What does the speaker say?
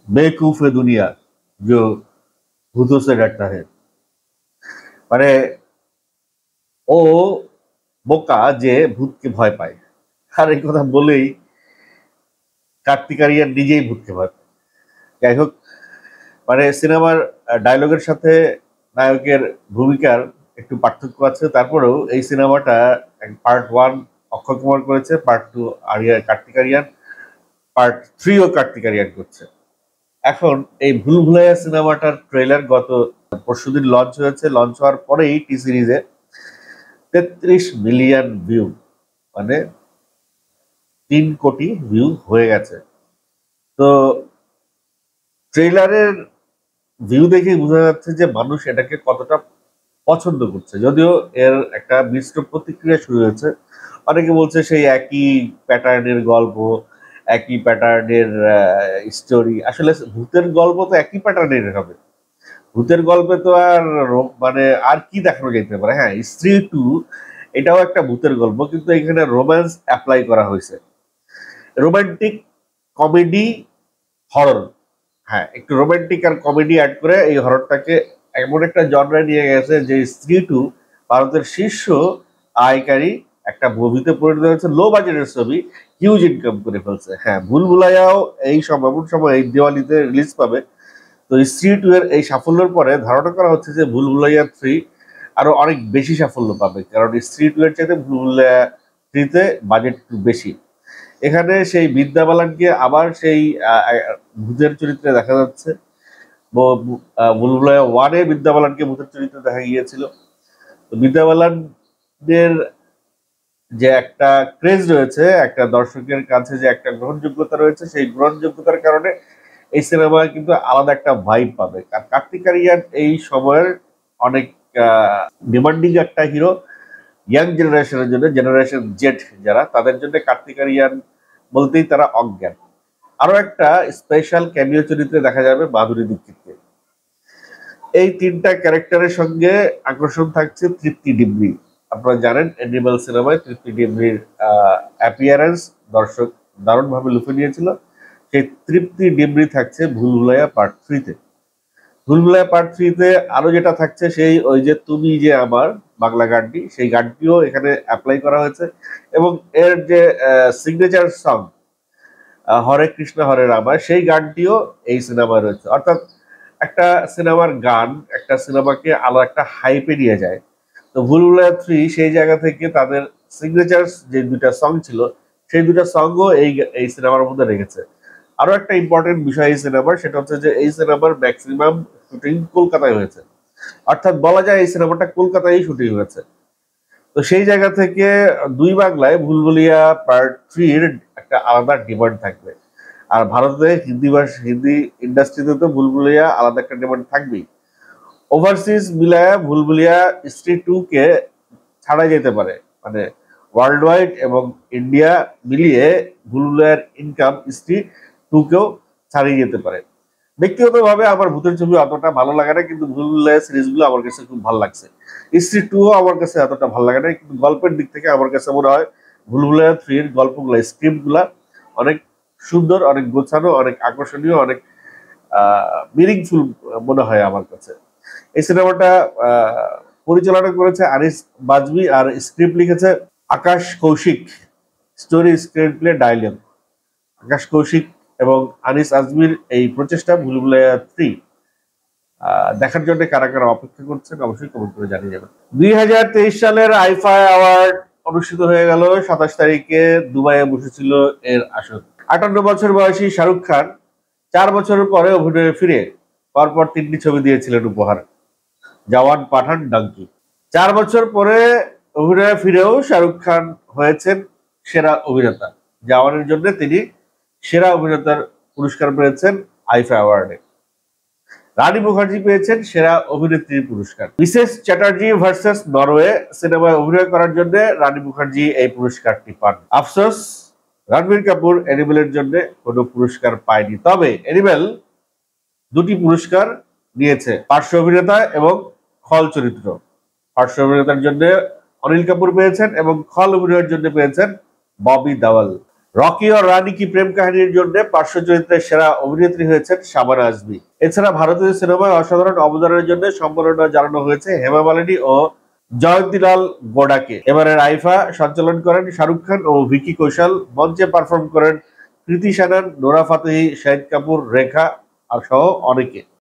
बेवकूफ है दुनिया जो भूतों से डरता है। মানে ও বোকা যে ভূতকে ভয় পায়। আর এই কথা বলেই কার্তিক আরিয়ান নিজেই ভূতকে ভয় পায়। যাই হোক, মানে সিনেমার ডায়লগের সাথে নায়কের ভূমিকার একটু পার্থক্য আছে, তারপরেও এই সিনেমাটা পার্ট 1 অক্ষয় কুমার করেছে, পার্ট 2 কার্তিক আরিয়ান, পার্ট 3 ও কার্তিক আরিয়ান করছে। এখন এই ভুল ভুলাইয়া সিনেমাটার ট্রেলার গত পরশুদিন লঞ্চ হয়েছে। লঞ্চ হওয়ার পরেই টি সিরিজে 33 মিলিয়ন ভিউ, মানে 3 কোটি ভিউ হয়ে গেছে। তো ট্রেলারের ভিউ দেখে বোঝা যাচ্ছে যে মানুষ এটাকে কতটা পছন্দ করছে। যদিও এর একটা মিশ্র প্রতিক্রিয়া শুরু হয়েছে। অনেকে বলছে সেই একই প্যাটার্নের গল্প, একই প্যাটার্নের স্টোরি। আসলে ভূতের গল্প তো একই প্যাটার্নের হবে, ভূতের গল্পে তো আর মানে আর কি দেখানো যেতে পারে। হ্যাঁ, স্ত্রী 2 এটাও একটা ভূতের গল্প, কিন্তু এখানে রোম্যান্স অ্যাপ্লাই করা হয়েছে, রোমান্টিক কমেডি হরর। হ্যাঁ, একটু রোমান্টিক আর কমেডি অ্যাড করে এই হররটাকে এমন একটা জনরায় নিয়ে গেছে যে স্ত্রী 2 ভারতের শীর্ষ আয়কারী একটা মুভিতে পরিণত হয়েছে। লো বাজেটের ছবি, হিউজ ইনকাম করে ফেলছে। হ্যাঁ, ভুলভুলাইয়াও এই সময় এই দিওয়ালিতে রিলিজ পাবে। তো স্ত্রী 2 এর এই সাফল্যের পরে ধারণা করা হচ্ছে যে ভুলভুলাইয়া 3 আরো অনেক বেশি সাফল্য পাবে, কারণ স্ত্রী 2 এর চাইতে ভুলভুলাইয়া 3 তে বাজেট একটু বেশি। এখানে সেই বিদ্যা বালানকে আবার সেই ভূতের চরিত্রে দেখা যাচ্ছে। ভুলভুলাইয়া 1 এ বিদ্যা বালানকে ভূতের চরিত্রে দেখা গিয়েছিল। তো বিদ্যা বালানের যে একটা ক্রেজ রয়েছে, একটা দর্শকের কাছে যে একটা গ্রহণযোগ্যতা রয়েছে, সেই গ্রহণযোগ্যতার কারণে এই সিনেমা কিন্তু আলাদা একটা ভাইব পাবে। আর কার্তিক আরিয়ান এই সময়ের অনেক ডিমান্ডিং একটা হিরো। ইয়াং জেনারেশনের জন্য, জেনারেশন জেড যারা, তাদের জন্য কার্তিক আরিয়ান বলতেই তারা অজ্ঞান। আরো একটা স্পেশাল ক্যামিও চরিত্রে দেখা যাবে মাধুরী দীক্ষিতকে। এই 3টা ক্যারেক্টারের সঙ্গে আকর্ষণ থাকছে তৃপ্তি ডিমরি। আপনারা জানেন অ্যানিমাল সিনেমায় তৃপ্তি ডিমরির অ্যাপিয়ারেন্স দর্শক দারুণভাবে লুফে নিয়েছিল। সেই তৃপ্তি ডিমরি থাকছে ভুলভুলাইয়া পার্ট 3 তে। ভুলভুলাইয়া পার্ট 3 তে আরো যেটা থাকছে সেই ওই যে তুমি যে আমার বাংলা গানটি, সেই গানটিও এখানে অ্যাপ্লাই করা হয়েছে। এবং এর যে সিগনেচার সং হরে কৃষ্ণ হরে রামা, সেই গানটিও এই সিনেমায় রয়েছে। অর্থাৎ একটা সিনেমার গান একটা সিনেমাকে আলাদা একটা হাইপে নিয়ে যায়। তো ভুলভুলাইয়া 3 সেই জায়গা থেকে তাদের সিগনেচার যে 2টা সং ছিল, সেই 2টা সংও এই সিনেমার মধ্যে রেখেছে। আরো একটা ইম্পর্টেন্ট বিষয় এই সিনেমার, সেটা হচ্ছে যে এই সিনেমার ম্যাক্সিমাম শুটিং কলকাতায় হয়েছে। অর্থাৎ বলা যায় এই সিনেমাটা কলকাতায় শুটিং হয়েছে। তো সেই জায়গা থেকে দুই বাংলায় ভুলভুলিয়া পার্ট 3 এর একটা আলাদা ডিমান্ড থাকবে। আর ভারতে হিন্দি ইন্ডাস্ট্রিতে তো ভুলভুলিয়া আলাদা একটা ডিমান্ড থাকবেই। ওভারসিজ মিলায়া ভুলভুলিয়া স্ত্রী 2 কে ছাড়া যেতে পারে, মানে ওয়ার্ল্ড ওয়াইড এবং ইন্ডিয়া মিলিয়ে ভুলভুলিয়ার ইনকাম স্ত্রী 2 কেও ছাড়িয়ে যেতে পারে। ব্যক্তিগতভাবে আমার ভূতের ছবি অতটা ভালো লাগে না, কিন্তু ভুলভুলাইয়া সিরিজগুলো আমার কাছে খুব ভালো লাগছে। স্ত্রী 2 আমার কাছে এতটা ভালো লাগে না, কিন্তু গল্পের দিক থেকে আমার কাছে মনে হয় ভুলভুলাইয়া 3 এর গল্পগুলো, স্ক্রিপ্টগুলা অনেক সুন্দর, অনেক গোছানো, অনেক আকর্ষণীয়, অনেক মিনিংফুল মনে হয় আমার কাছে। এই সিনেমাটা পরিচালনা করেছে আনিস বাজমি আর স্ক্রিপ্ট লিখেছে Akash Kaushik. Story, screenplay, dialogue Akash Kaushik এবং আনিস আজমির এই প্রচেষ্টা ভুলভুলাইয়া 3 দেখার জন্য কারা কারা অপেক্ষা করছেন অবশ্যই কমেন্ট করে জানিয়ে যাবেন। 2023 সালের আইফা অ্যাওয়ার্ড অনুষ্ঠিত হয়ে গেল। 27 তারিখে দুবাইয়ে বসেছিল এর আসর। 58 বছর বয়সী শাহরুখ খান 4 বছরের পরে অভিনয়ে ফিরে পরপর 3টি ছবি দিয়েছিলেন উপহার, জওয়ান, পাঠান, ডাঙ্কি। 4 বছর পরে অভিনয়ে ফিরেও শাহরুখ খান হয়েছেন সেরা অভিনেতা। জওয়ানের জন্য তিনি সেরা অভিনেতার পুরস্কার পেয়েছেন আইফা অ্যাওয়ার্ডে। রানী মুখার্জি পেয়েছেন সেরা অভিনেত্রীর পুরস্কার। মিসেস চ্যাটার্জি ভার্সেস নরওয়ে সিনেমায় অভিনয় করার জন্য রানী মুখার্জি এই পুরস্কারটি পান। আফসোস, রণবীর কাপুর অ্যানিমেলের জন্য কোনো পুরস্কার পায়নি। তবে অ্যানিমেল 2টি পুরস্কার নিয়েছে, পার্শ্ব অভিনেতা এবং খল চরিত্র। পার্শ্ব অভিনেতার জন্য অনিল কাপুর পেয়েছেন এবং খল অভিনয়ের জন্য পেয়েছেন ববি দেওয়াল। রকি ও রানী কি প্রেম কাহিনীর জন্য পার্শ্ব চরিত্রের সেরা অভিনেত্রী হয়েছেন শাবানা আজমি। এছাড়া ভারতীয় সিনেমায় অসাধারণ অবদানের জন্য সম্মাননা জানানো হয়েছে হেমা মালিনী ও জয়ন্তীলাল গোডাকে। এবারের আইফা সঞ্চালন করেন শাহরুখ খান ও ভিকি কৌশল। মঞ্চে পারফর্ম করেন কৃতি সানন, নোরা ফাতেহি, শাহিদ কাপুর, রেখা আর সহ অনেকে।